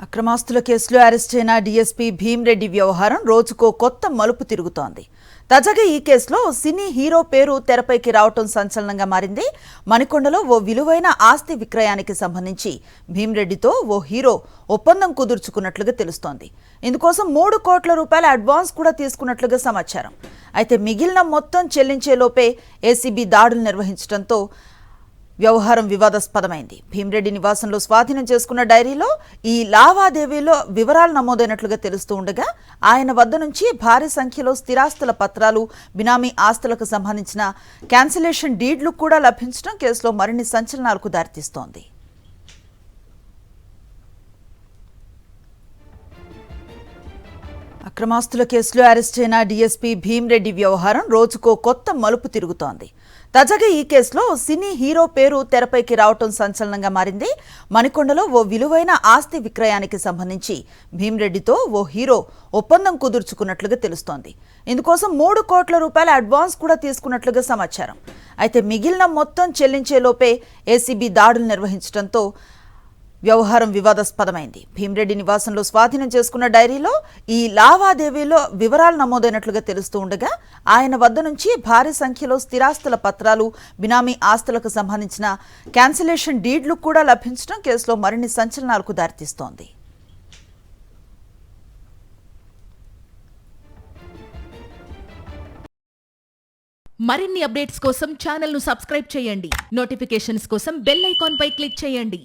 అక్రమాస్తుల కేసులో అరెస్ట్ అయిన డీఎస్పీ భీమ్రెడ్డి వ్యవహారం రోజుకో కొత్త మలుపు తిరుగుతోంది. తాజాగా ఈ కేసులో సినీ హీరో పేరు తెరపైకి రావటం సంచలనంగా మారింది. మణికొండలో ఓ విలువైన ఆస్తి విక్రయానికి సంబంధించి భీమ్రెడ్డితో ఓ హీరో ఒప్పందం కుదుర్చుకున్నట్లుగా తెలుస్తోంది. ఇందుకోసం 3 కోట్ల రూపాయల అడ్వాన్స్ కూడా తీసుకున్నట్లుగా సమాచారం. అయితే మిగిలిన మొత్తం చెల్లించేలోపే ఏసీబీ దాడులు నిర్వహించడంతో వ్యవహారం వివాదాస్పదమైంది. భీమ్రెడ్డి నివాసంలో స్వాధీనం చేసుకున్న డైరీలో ఈ లావాదేవీలో వివరాలు నమోదైనట్లుగా తెలుస్తూ ఉండగా ఆయన వద్ద నుంచి భారీ సంఖ్యలో స్థిరాస్తుల పత్రాలు, బినామీ ఆస్తులకు సంబంధించిన క్యాన్సిలేషన్ డీడ్లు కూడా లభించడం కేసులో మరిన్ని సంచలనాలకు దారితీస్తోంది. అక్రమాస్తుల కేసులో అరెస్ట్ అయిన డీఎస్పీ భీమ్రెడ్డి వ్యవహారం రోజుకో కొత్త మలుపు తిరుగుతోంది. తాజాగా ఈ కేసులో సినీ హీరో పేరు తెరపైకి రావటం సంచలనంగా మారింది. మణికొండలో ఓ విలువైన ఆస్తి విక్రయానికి సంబంధించి భీమ్రెడ్డితో ఓ హీరో ఒప్పందం కుదుర్చుకున్నట్లుగా తెలుస్తోంది. ఇందుకోసం 3 కోట్ల రూపాయల అడ్వాన్స్ కూడా తీసుకున్నట్లుగా సమాచారం. అయితే మిగిలిన మొత్తం చెల్లించేలోపే ఏసీబీ దాడులు నిర్వహించడంతో వ్యవహారం వివాదాస్పదమైంది. భీమ్రెడ్డి నివాసంలో స్వాధీనం చేసుకున్న డైరీలో ఈ లావాదేవీలో వివరాలు నమోదైనట్లుగా తెలుస్తూ ఉండగా ఆయన వద్ద నుంచి భారీ సంఖ్యలో స్థిరాస్తుల పత్రాలు, బినామీ ఆస్తులకు సంబంధించిన క్యాన్సిలేషన్ డీడ్లు కూడా లభించడం కేసులో మరిన్ని సంచలనాలకు దారితీస్తోంది. మరిన్ని అప్డేట్స్ కోసం ఛానల్ ను సబ్స్క్రైబ్ చేయండి. నోటిఫికేషన్స్ కోసం బెల్ ఐకాన్ పై క్లిక్ చేయండి.